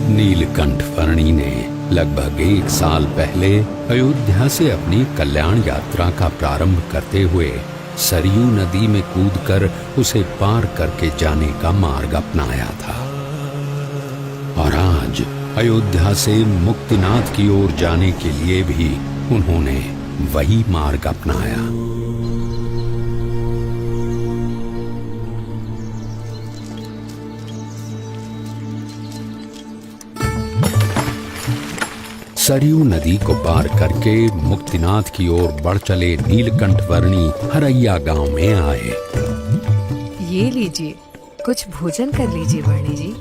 नीलकंठ वर्णी ने लगभग 1 साल पहले अयोध्या से अपनी कल्याण यात्रा का प्रारंभ करते हुए सरयू नदी में कूदकर उसे पार करके जाने का मार्ग अपनाया था। और आज अयोध्या से मुक्तिनाथ की ओर जाने के लिए भी उन्होंने वही मार्ग अपनाया। सरयू नदी को पार करके मुक्तिनाथ की ओर बढ़ चले नीलकंठ वर्णी हरैया गांव में आए। ये लीजिए, कुछ भोजन कर लीजिए वर्णी जी।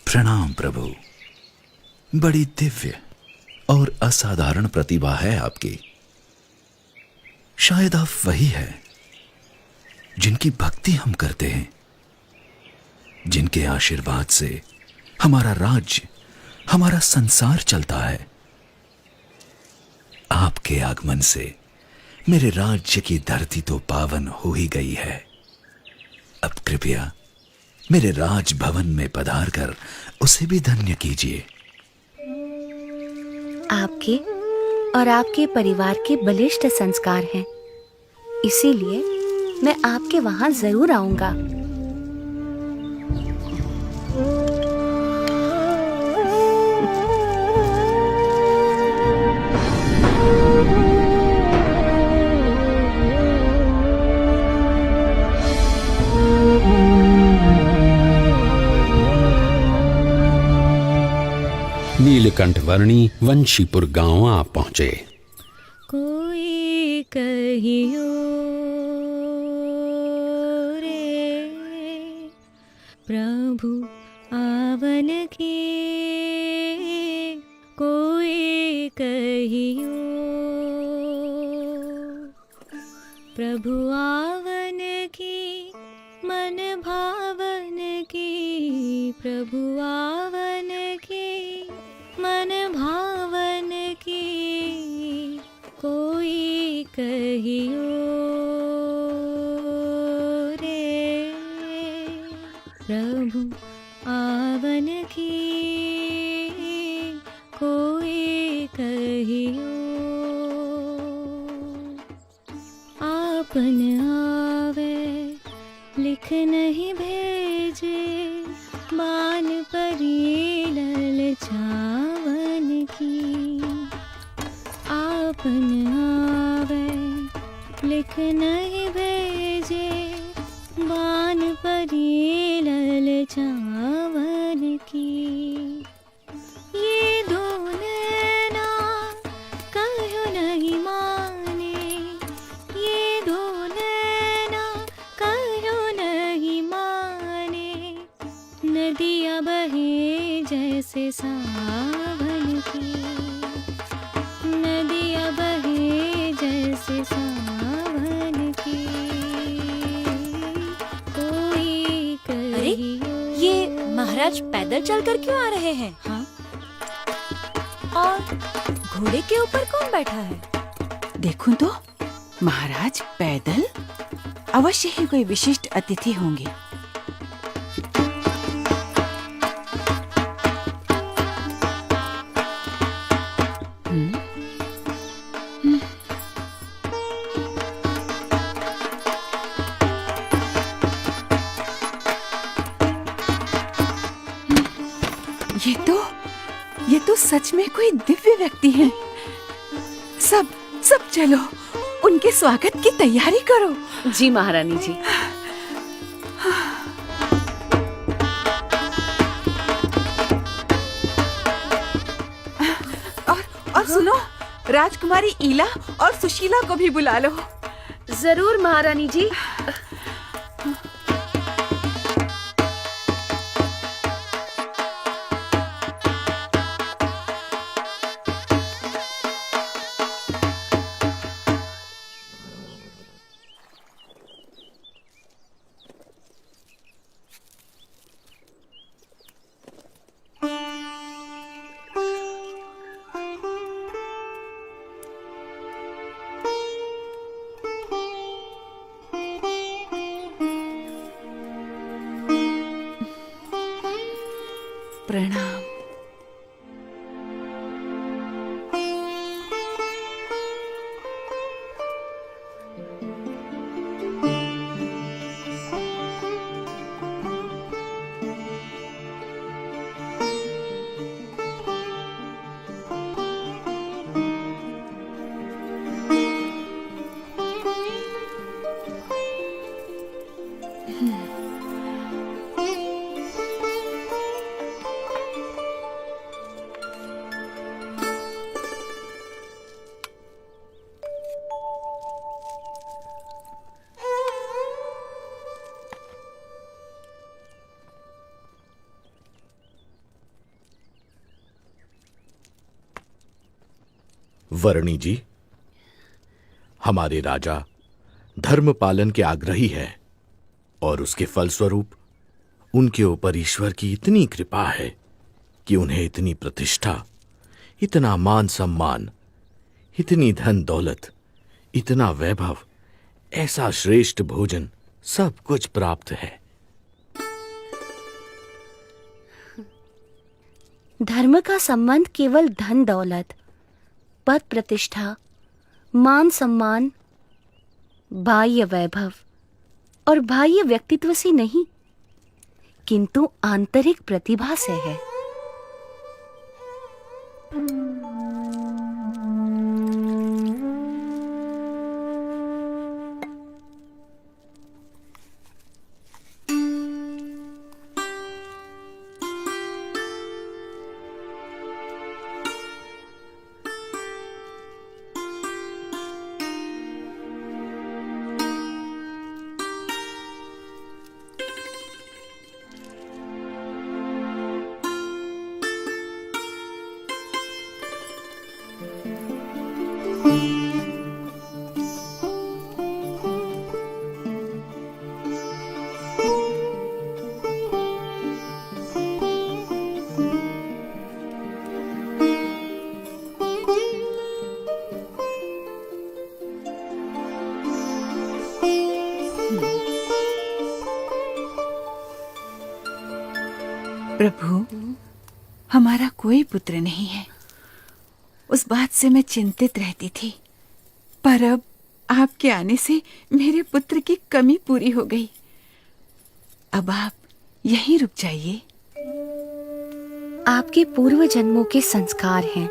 प्रणाम प्रभु। बड़ी दिव्य और असाधारण प्रतिभा है आपकी। शायद आप वही है जिनकी भक्ति हम करते हैं, जिनके आशीर्वाद से हमारा राज्य, हमारा संसार चलता है। आपके आगमन से मेरे राज्य की धरती तो पावन हो ही गई है। अब कृपया मेरे राजभवन में पधारकर उसे भी धन्य कीजिए। आपके और आपके परिवार के बलिष्ठ संस्कार हैं, इसीलिए मैं आपके वहां जरूर आऊंगा। नीलकंठ वर्णी वंशीपुर गांव आ पहुंचे। कोई कहियो रे प्रभु आवन की, कोई कहियो प्रभु आवन की, मन भावन की, प्रभु आवन की, मन भावन की, कोई कहियो रे प्रभु आवन की, कोई कहियो आपन आवे लिख नहीं भेजे, बान परी ललचावन की, आपन आवे लिख नहीं भेजे, बान परी ललचावन की, ये दो नैना कहो नहीं माने, ये दो नैना कहो नहीं माने, नदियाँ बहे जैसे सावन की, नदियाँ बहे जैसे सावन की, कोई कहियो। ये महाराज पैदल चलकर क्यों आ रहे हैं? हाँ, और घोड़े के ऊपर कौन बैठा है? देखूं तो महाराज पैदल, अवश्य ही कोई विशिष्ट अतिथि होंगे। ये तो सच में कोई दिव्य व्यक्ति हैं। सब सब चलो, उनके स्वागत की तैयारी करो। जी महारानी जी। और सुनो, राजकुमारी ईला और सुशीला को भी बुला लो। जरूर महारानी जी। प्रणाम। वर्णी जी, हमारे राजा धर्म पालन के आग्रही है और उसके फलस्वरूप उनके ऊपर ईश्वर की इतनी कृपा है कि उन्हें इतनी प्रतिष्ठा, इतना मान सम्मान, इतनी धन दौलत, इतना वैभव, ऐसा श्रेष्ठ भोजन, सब कुछ प्राप्त है। धर्म का संबंध केवल धन दौलत, पद प्रतिष्ठा, मान सम्मान, बाह्य वैभव और बाह्य व्यक्तित्व से नहीं, किंतु आंतरिक प्रतिभा से है। प्रभु, हमारा कोई पुत्र नहीं है। उस बात से मैं चिंतित रहती थी, पर अब आपके आने से मेरे पुत्र की कमी पूरी हो गई। अब आप यहीं रुक जाइए। आपके पूर्व जन्मों के संस्कार हैं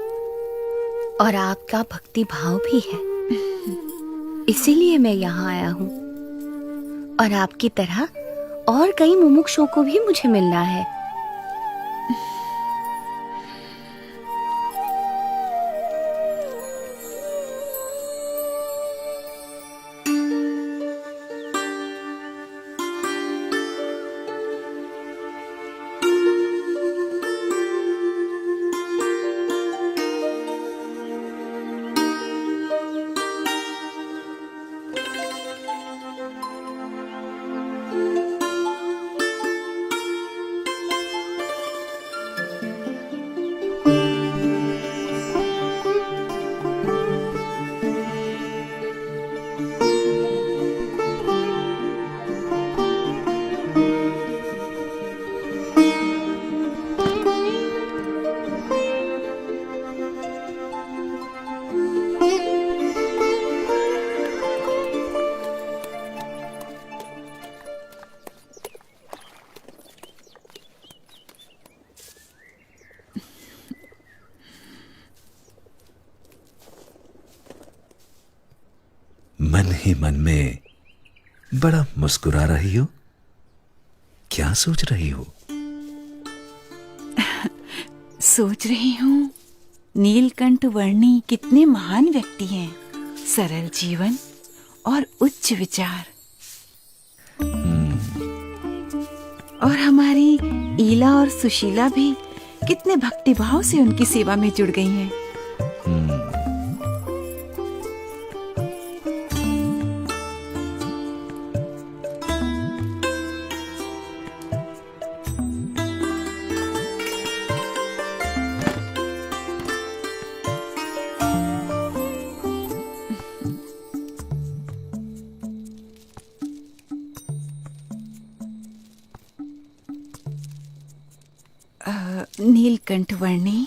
और आपका भक्ति भाव भी है, इसीलिए मैं यहाँ आया हूँ। और आपकी तरह और कई मुमुक्षुओं को भी मुझे मिलना है। मन ही मन में बड़ा मुस्कुरा रही हो, क्या सोच रही हो? सोच रही हूँ, नीलकंठ वर्णी कितने महान व्यक्ति हैं। सरल जीवन और उच्च विचार। और हमारी ईला और सुशीला भी कितने भक्तिभाव से उनकी सेवा में जुड़ गई हैं। नीलकंठ वर्णी,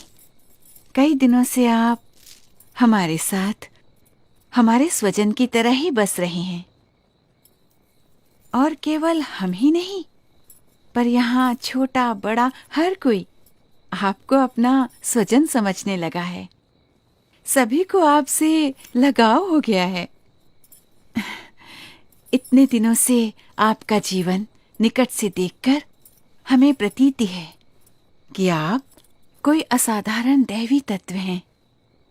कई दिनों से आप हमारे साथ हमारे स्वजन की तरह ही बस रहे हैं। और केवल हम ही नहीं, पर यहाँ छोटा बड़ा हर कोई आपको अपना स्वजन समझने लगा है। सभी को आपसे लगाव हो गया है। इतने दिनों से आपका जीवन निकट से देखकर हमें प्रतीति है कि आप कोई असाधारण दैवी तत्व हैं,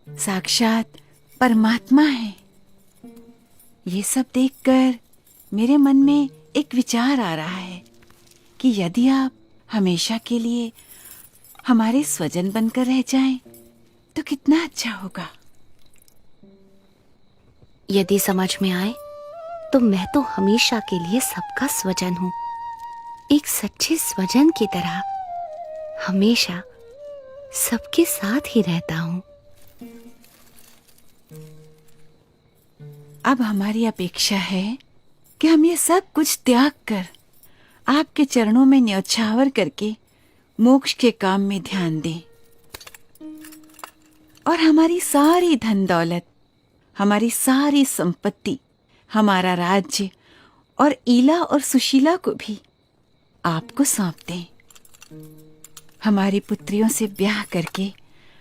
साक्षात परमात्मा हैं। ये सब देखकर मेरे मन में एक विचार आ रहा है कि यदि आप हमेशा के लिए हमारे स्वजन बनकर रह जाएं, तो कितना अच्छा होगा। यदि समझ में आए तो मैं तो हमेशा के लिए सबका स्वजन हूँ, एक सच्चे स्वजन की तरह हमेशा सबके साथ ही रहता हूँ। अब हमारी अपेक्षा है कि हम ये सब कुछ त्याग कर आपके चरणों में न्यौछावर करके मोक्ष के काम में ध्यान दें। और हमारी सारी धन दौलत, हमारी सारी संपत्ति, हमारा राज्य और ईला और सुशीला को भी आपको सौंप दें। हमारी पुत्रियों से ब्याह करके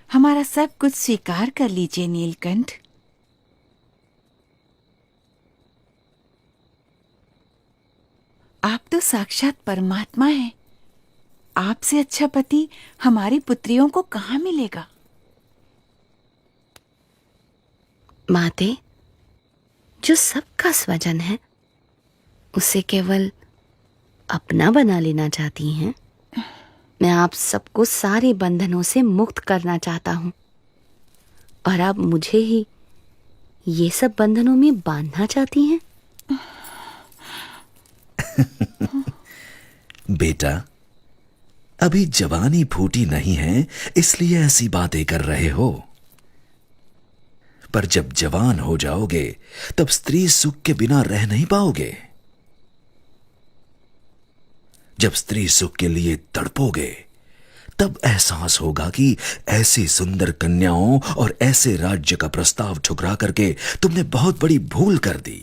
हमारा सब कुछ स्वीकार कर लीजिए नीलकंठ। आप तो साक्षात परमात्मा हैं। आपसे अच्छा पति हमारी पुत्रियों को कहाँ मिलेगा? माते, जो सबका स्वजन है उसे केवल अपना बना लेना चाहती हैं। मैं आप सबको सारे बंधनों से मुक्त करना चाहता हूँ और अब मुझे ही ये सब बंधनों में बांधना चाहती हैं? बेटा, अभी जवानी फूटी नहीं है, इसलिए ऐसी बातें कर रहे हो। पर जब जवान हो जाओगे तब स्त्री सुख के बिना रह नहीं पाओगे। जब स्त्री सुख के लिए तड़पोगे तब एहसास होगा कि ऐसी सुंदर कन्याओं और ऐसे राज्य का प्रस्ताव ठुकरा करके तुमने बहुत बड़ी भूल कर दी।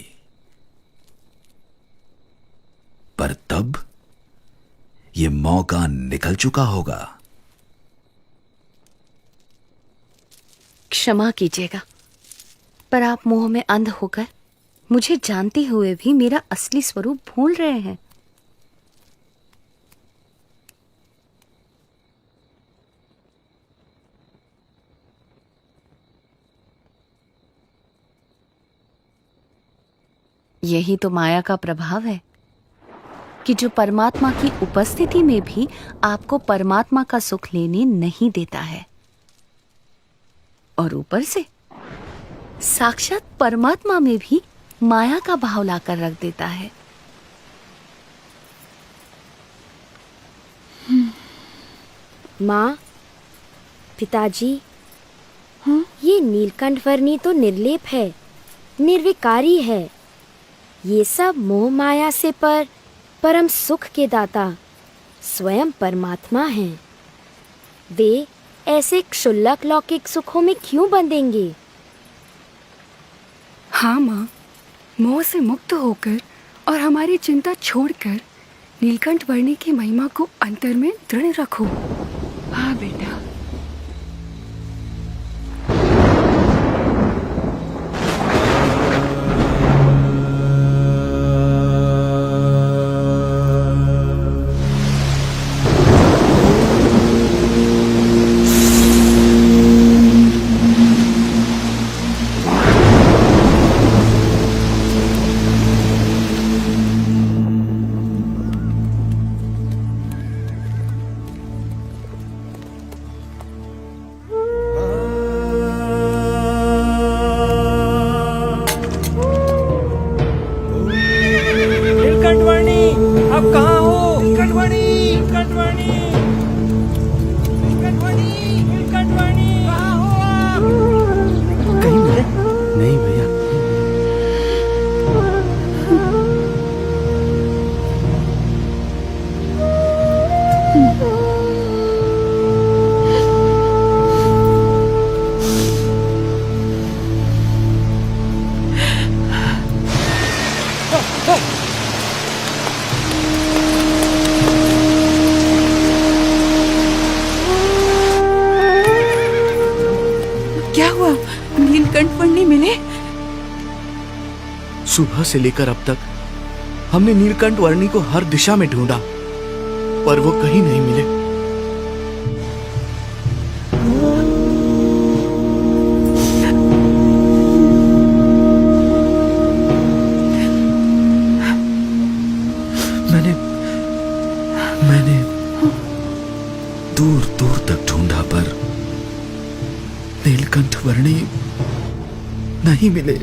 पर तब यह मौका निकल चुका होगा। क्षमा कीजिएगा, पर आप मोह में अंध होकर मुझे जानते हुए भी मेरा असली स्वरूप भूल रहे हैं। यही तो माया का प्रभाव है कि जो परमात्मा की उपस्थिति में भी आपको परमात्मा का सुख लेने नहीं देता है, और ऊपर से साक्षात परमात्मा में भी माया का भाव लाकर रख देता है। माँ, पिताजी, ये नीलकंठ वर्णी तो निर्लेप है, निर्विकारी है। ये सब मोह माया से परम सुख के दाता स्वयं परमात्मा हैं। वे ऐसे क्षुल्लक लौकिक सुखों में क्यों बंधेंगे? हाँ माँ, मोह से मुक्त होकर और हमारी चिंता छोड़कर नीलकंठ वर्णी की महिमा को अंतर में दृढ़ रखो। हाँ बेटा। क्या हुआ? नीलकंठ वर्णी मिले? सुबह से लेकर अब तक हमने नीलकंठ वर्णी को हर दिशा में ढूंढा, पर वो कहीं नहीं मिले। मैंने दूर दूर तक ढूंढा, पर नीलकंठ वर्णी नहीं मिले।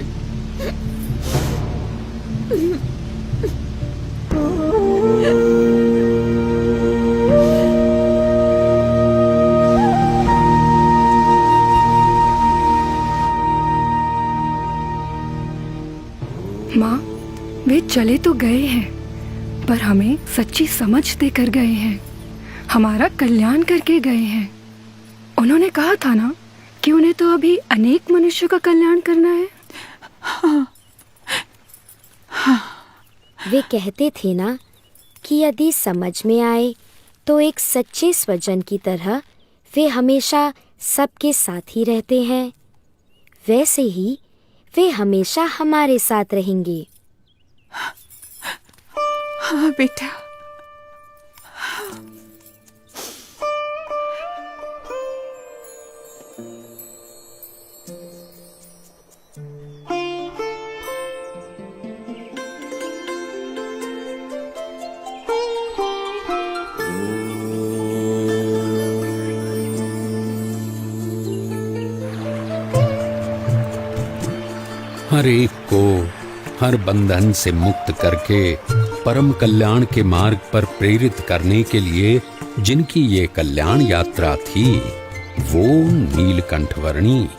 माँ, वे चले तो गए हैं, पर हमें सच्ची समझ देकर गए हैं, हमारा कल्याण करके गए हैं। उन्होंने कहा था ना कि उन्हें तो अभी अनेक मनुष्यों का कल्याण करना है। वे कहते थे ना कि यदि समझ में आए तो एक सच्चे स्वजन की तरह वे हमेशा सबके साथ ही रहते हैं, वैसे ही वे हमेशा हमारे साथ रहेंगे। हाँ बेटा। हर एक को हर बंधन से मुक्त करके परम कल्याण के मार्ग पर प्रेरित करने के लिए जिनकी ये कल्याण यात्रा थी, वो नीलकंठवर्णी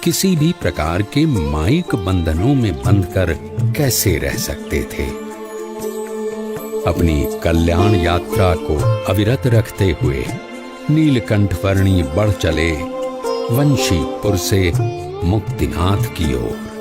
किसी भी प्रकार के मायिक बंधनों में बंधकर कैसे रह सकते थे। अपनी कल्याण यात्रा को अविरत रखते हुए नीलकंठवर्णी बढ़ चले वंशीपुर से मुक्तिनाथ की ओर।